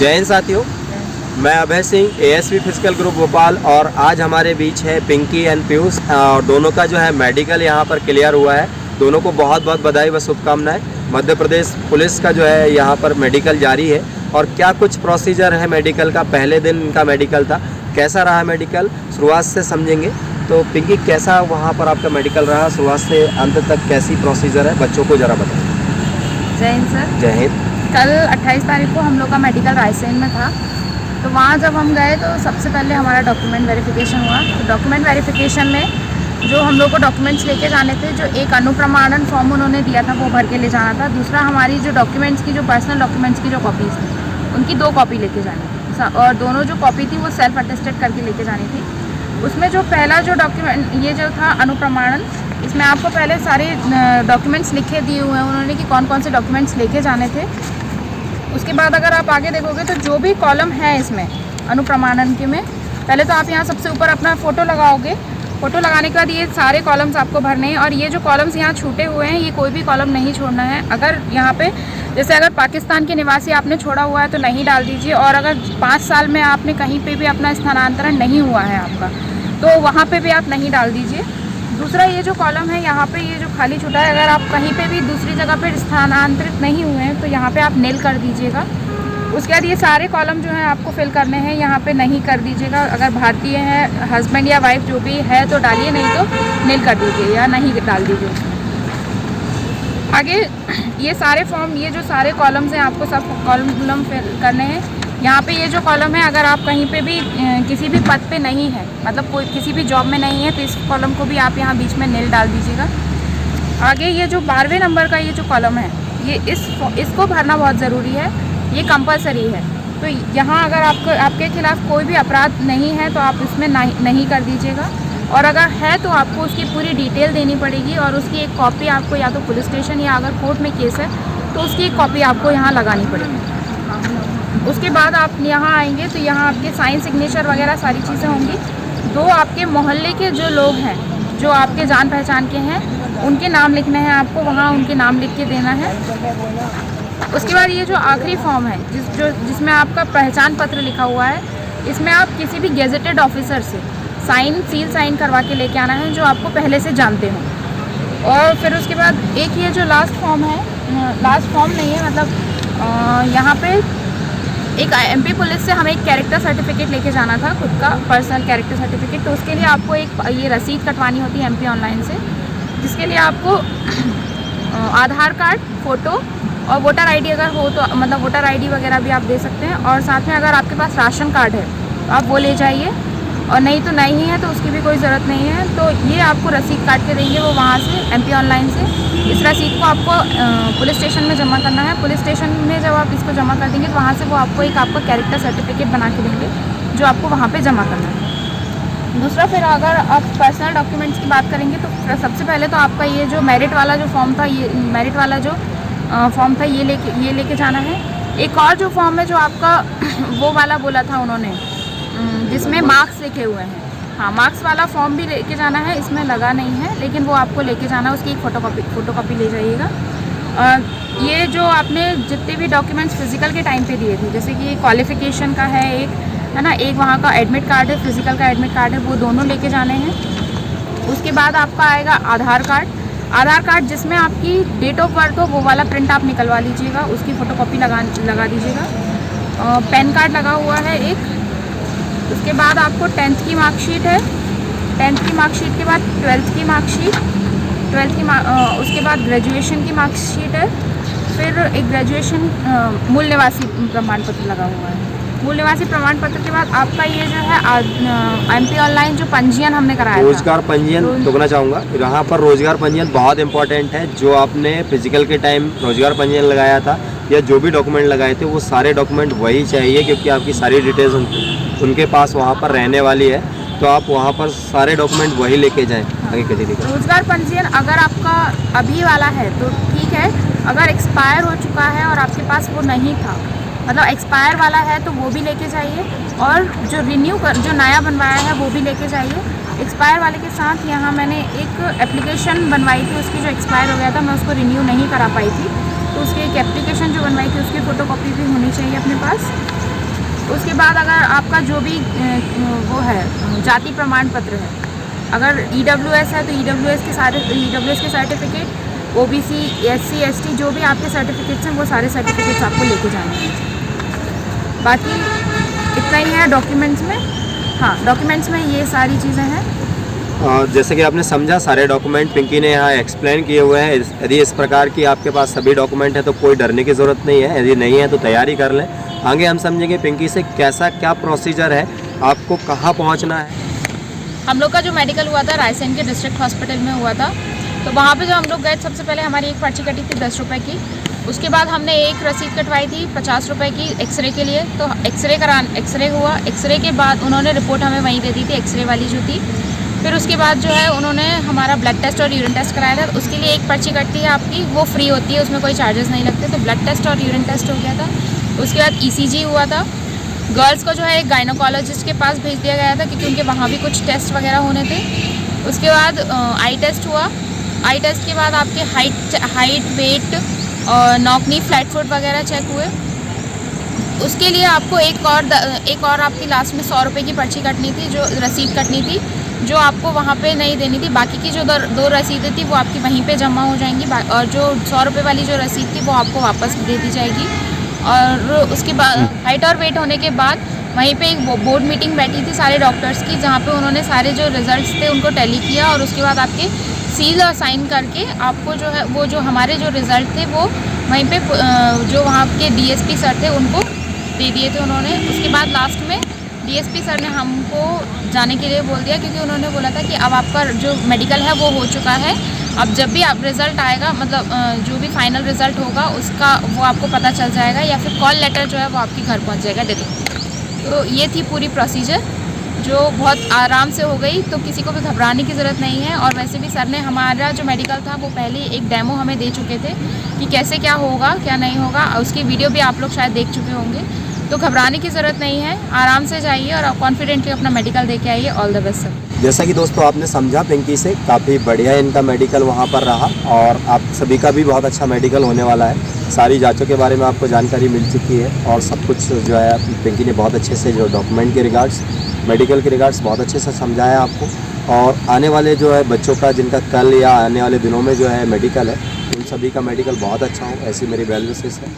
जय हिंद साथियों, मैं Abhay Singh, ASV physical group Bhopal. और आज हमारे बीच है पिंकी एंड पीयूष, और दोनों का जो है मेडिकल यहाँ पर क्लियर हुआ है। दोनों को बहुत बहुत बधाई व शुभकामनाएं। मध्य प्रदेश पुलिस का जो है यहाँ पर मेडिकल जारी है। और क्या कुछ प्रोसीजर है मेडिकल का, पहले दिन इनका मेडिकल था, कैसा रहा मेडिकल शुरुआत से समझेंगे। तो पिंकी, कैसा वहाँ पर आपका मेडिकल रहा, शुरुआत से अंत तक कैसी प्रोसीजर है, बच्चों को ज़रा बताएं। जय हिंद सर। जय हिंद। कल 28 तारीख को हम लोग का मेडिकल रायसेन में था। तो वहाँ जब हम गए तो सबसे पहले हमारा डॉक्यूमेंट वेरिफिकेशन हुआ। तो डॉक्यूमेंट वेरिफिकेशन में जो हम लोग को डॉक्यूमेंट्स लेके जाने थे, जो एक अनुप्रमाणन फॉर्म उन्होंने दिया था वो भर के ले जाना था। दूसरा, हमारी जो डॉक्यूमेंट्स की, जो पर्सनल डॉक्यूमेंट्स की जो कॉपीज़ थी, उनकी 2 कॉपी लेके जानी थी। और दोनों जो कॉपी थी वो सेल्फ अटेस्टेड करके लेके जानी थी। उसमें जो पहला जो डॉक्यूमेंट, ये जो था अनुप्रमाणन, इसमें आपको पहले सारे डॉक्यूमेंट्स लिखे दिए हुए हैं उन्होंने कि कौन कौन से डॉक्यूमेंट्स लेके जाने थे। उसके बाद अगर आप आगे देखोगे तो जो भी कॉलम है इसमें अनुप्रमाणन के में, पहले तो आप यहाँ सबसे ऊपर अपना फ़ोटो लगाओगे। फ़ोटो लगाने के बाद ये सारे कॉलम्स आपको भरने हैं। और ये जो कॉलम्स यहाँ छूटे हुए हैं, ये कोई भी कॉलम नहीं छोड़ना है। अगर यहाँ पे जैसे अगर पाकिस्तान के निवासी आपने छोड़ा हुआ है तो नहीं डाल दीजिए। और अगर 5 साल में आपने कहीं पे भी अपना स्थानांतरण नहीं हुआ है आपका, तो वहाँ पे भी आप नहीं डाल दीजिए। दूसरा, ये जो कॉलम है यहाँ पे, ये जो खाली छूटा है, अगर आप कहीं पे भी दूसरी जगह पे स्थानांतरित नहीं हुए हैं तो यहाँ पे आप नील कर दीजिएगा। उसके बाद ये सारे कॉलम जो हैं आपको फिल करने हैं, यहाँ पे नहीं कर दीजिएगा। अगर भारतीय है, हस्बैंड या वाइफ जो भी है तो डालिए, नहीं तो नील कर दीजिए या नहीं डाल दीजिए। आगे ये सारे फॉर्म, ये जो सारे कॉलम्स हैं आपको सब कॉलम फिल करने हैं। यहाँ पे ये जो कॉलम है, अगर आप कहीं पे भी किसी भी पद पे नहीं है, मतलब कोई किसी भी जॉब में नहीं है, तो इस कॉलम को भी आप यहाँ बीच में नील डाल दीजिएगा। आगे ये जो 12वें नंबर का ये जो कॉलम है, ये इसको भरना बहुत ज़रूरी है, ये कंपलसरी है। तो यहाँ अगर आपके खिलाफ़ कोई भी अपराध नहीं है तो आप इसमें नहीं कर दीजिएगा। और अगर है तो आपको उसकी पूरी डिटेल देनी पड़ेगी और उसकी एक कॉपी आपको या तो पुलिस स्टेशन या अगर कोर्ट में केस है तो उसकी एक कॉपी आपको यहाँ लगानी पड़ेगी। उसके बाद आप यहाँ आएंगे तो यहाँ आपके साइन, सिग्नेचर वगैरह सारी चीज़ें होंगी। 2 आपके मोहल्ले के जो लोग हैं, जो आपके जान पहचान के हैं, उनके नाम लिखने हैं आपको, वहाँ उनके नाम लिख के देना है। उसके बाद ये जो आखिरी फॉर्म है जिसमें आपका पहचान पत्र लिखा हुआ है, इसमें आप किसी भी गेजेटेड ऑफिसर से सील साइन करवा के लेके आना है जो आपको पहले से जानते हो। और फिर उसके बाद एक ये जो लास्ट फॉर्म है, लास्ट फॉर्म नहीं है, मतलब यहाँ पे एक एमपी पुलिस से हमें एक कैरेक्टर सर्टिफिकेट लेके जाना था, खुद का पर्सनल कैरेक्टर सर्टिफिकेट। तो उसके लिए आपको एक ये रसीद कटवानी होती है एमपी ऑनलाइन से, जिसके लिए आपको आधार कार्ड, फ़ोटो और वोटर आईडी अगर हो तो, मतलब वोटर आईडी वगैरह भी आप दे सकते हैं। और साथ में अगर आपके पास राशन कार्ड है तो आप वो ले जाइए, और नहीं तो नहीं है तो उसकी भी कोई ज़रूरत नहीं है। तो ये आपको रसीद काट के देंगे वो वहाँ से, एमपी ऑनलाइन से। इस रसीद को आपको पुलिस स्टेशन में जमा करना है। पुलिस स्टेशन में जब आप इसको जमा कर देंगे तो वहाँ से वो आपको एक आपका कैरेक्टर सर्टिफिकेट बना के देंगे जो आपको वहाँ पे जमा करना है। दूसरा, फिर अगर आप पर्सनल डॉक्यूमेंट्स की बात करेंगे तो सबसे पहले तो आपका ये जो मेरिट वाला जो फॉर्म था, ये मेरिट वाला जो फॉर्म था, ये लेके जाना है। एक और जो फॉर्म है जो आपका वो वाला बोला था उन्होंने, जिसमें मार्क्स लिखे हुए हैं, हाँ, मार्क्स वाला फॉर्म भी लेके जाना है। इसमें लगा नहीं है लेकिन वो आपको लेके जाना है, उसकी एक फ़ोटोकॉपी ले जाइएगा। ये जो आपने जितने भी डॉक्यूमेंट्स फिज़िकल के टाइम पे दिए थे, जैसे कि क्वालिफ़िकेशन का है एक, है ना, एक वहाँ का एडमिट कार्ड है, फिज़िकल का एडमिट कार्ड है, वो दोनों लेके जाने हैं। उसके बाद आपका आएगा आधार कार्ड जिसमें आपकी डेट ऑफ बर्थ हो, वो वाला प्रिंट आप निकलवा लीजिएगा, उसकी फ़ोटोकॉपी लगा दीजिएगा। पैन कार्ड लगा हुआ है एक। उसके बाद आपको 10th की मार्कशीट है, 10th की मार्कशीट के बाद 12th की मार्कशीट, उसके बाद ग्रेजुएशन की मार्कशीट है। फिर एक ग्रेजुएशन मूल निवासी प्रमाण पत्र लगा हुआ है। मूल निवासी प्रमाण पत्र के बाद आपका ये जो है एमपी ऑनलाइन जो पंजीयन हमने कराया, रोजगार पंजीयन रोकना चाहूँगा यहाँ पर। रोजगार पंजीयन बहुत इंपॉर्टेंट है। जो आपने फिजिकल के टाइम रोजगार पंजीयन लगाया था या जो भी डॉक्यूमेंट लगाए थे, वो सारे डॉक्यूमेंट वही चाहिए, क्योंकि आपकी सारी डिटेल्स उनके पास वहाँ पर रहने वाली है। तो आप वहाँ पर सारे डॉक्यूमेंट वही लेके जाएं। आगे के लिए रोजगार पंजीयन अगर आपका अभी वाला है तो ठीक है, अगर एक्सपायर हो चुका है और आपके पास वो नहीं था, मतलब एक्सपायर वाला है, तो वो भी लेके जाइए। और जो जो नया बनवाया है वो भी लेके जाइए। एक्सपायर वाले के साथ यहाँ मैंने एक एप्लीकेशन बनवाई थी, उसकी जो एक्सपायर हो गया था, मैं उसको रिन्यू नहीं करा पाई थी, तो उसकी एक एप्लीकेशन जो बनवाई थी उसकी फ़ोटोकॉपी भी होनी चाहिए अपने पास। उसके बाद अगर आपका जो भी वो है जाति प्रमाण पत्र है, अगर EWS है तो EWS के सर्टिफिकेट, OBC, SC, ST जो भी आपके सर्टिफिकेट्स हैं वो सारे सर्टिफिकेट्स आपको लेके जाने हैं। बाकी इतना ही है डॉक्यूमेंट्स में। हाँ, डॉक्यूमेंट्स में ये सारी चीज़ें हैं। जैसे कि आपने समझा, सारे डॉक्यूमेंट पिंकी ने यहाँ एक्सप्लेन किए हुए हैं। यदि इस प्रकार की आपके पास सभी डॉक्यूमेंट है तो कोई डरने की ज़रूरत नहीं है। यदि नहीं है तो तैयारी कर लें। आगे हम समझेंगे पिंकी से कैसा क्या प्रोसीजर है, आपको कहाँ पहुँचना है। हम लोग का जो मेडिकल हुआ था रायसेन के डिस्ट्रिक्ट हॉस्पिटल में हुआ था। तो वहाँ पे जो हम लोग गए, सबसे पहले हमारी एक पर्ची कटी थी 10 रुपये की। उसके बाद हमने एक रसीद कटवाई थी 50 रुपये की एक्सरे के लिए। तो एक्सरे हुआ। एक्सरे के बाद उन्होंने रिपोर्ट हमें वहीं दे दी थी, एक्सरे वाली जो थी। फिर उसके बाद जो है उन्होंने हमारा ब्लड टेस्ट और यूरिन टेस्ट कराया था। उसके लिए एक पर्ची कटती है आपकी, वो फ्री होती है, उसमें कोई चार्जेस नहीं लगते। तो ब्लड टेस्ट और यूरिन टेस्ट हो गया था। उसके बाद ECG हुआ था। गर्ल्स को जो है एक गायनोकोलॉजिस्ट के पास भेज दिया गया था क्योंकि उनके वहाँ भी कुछ टेस्ट वगैरह होने थे। उसके बाद आई टेस्ट हुआ। आई टेस्ट के बाद आपके हाइट, वेट और नॉकनी, फ्लैट फुट वगैरह चेक हुए। उसके लिए आपको एक और आपकी लास्ट में 100 रुपये की पर्ची कटनी थी, जो रसीद कटनी थी, जो आपको वहाँ पे नहीं देनी थी। बाकी की जो दो रसीदें थी वो आपकी वहीं पे जमा हो जाएंगी और जो 100 रुपये वाली जो रसीद थी वो आपको वापस दे दी जाएगी। और उसके बाद हाइट और वेट होने के बाद वहीं पे एक बोर्ड मीटिंग बैठी थी सारे डॉक्टर्स की, जहाँ पे उन्होंने सारे जो रिजल्ट्स थे उनको टैली किया और उसके बाद आपके सील और साइन करके आपको जो है वो जो हमारे जो रिज़ल्ट थे वो वहीं पे जो वहाँ के DSP सर थे उनको दे दिए थे उन्होंने। उसके बाद लास्ट में DSP सर ने हमको जाने के लिए बोल दिया क्योंकि उन्होंने बोला था कि अब आपका जो मेडिकल है वो हो चुका है। अब जब भी आप रिज़ल्ट आएगा, मतलब जो भी फाइनल रिज़ल्ट होगा उसका वो आपको पता चल जाएगा या फिर कॉल लेटर जो है वो आपके घर पहुँच जाएगा डायरेक्ट। तो ये थी पूरी प्रोसीजर जो बहुत आराम से हो गई, तो किसी को भी घबराने की ज़रूरत नहीं है। और वैसे भी सर ने हमारा जो मेडिकल था वो पहले एक डेमो हमें दे चुके थे कि कैसे क्या होगा क्या नहीं होगा। उसकी वीडियो भी आप लोग शायद देख चुके होंगे। तो घबराने की ज़रूरत नहीं है, आराम से जाइए और कॉन्फिडेंटली अपना मेडिकल दे के आइए। All the best sir. जैसा कि दोस्तों आपने समझा पिंकी से, काफ़ी बढ़िया इनका मेडिकल वहाँ पर रहा और आप सभी का भी बहुत अच्छा मेडिकल होने वाला है। सारी जांचों के बारे में आपको जानकारी मिल चुकी है और सब कुछ जो है पिंकी ने बहुत अच्छे से जो डॉक्यूमेंट के रिगार्ड्स, मेडिकल के रिगार्ड्स बहुत अच्छे से समझाया आपको। और आने वाले जो है बच्चों का जिनका कल या आने वाले दिनों में जो है मेडिकल है, उन सभी का मेडिकल बहुत अच्छा हो, ऐसी मेरी वेल विशेस है।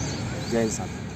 जय हिंद साहब।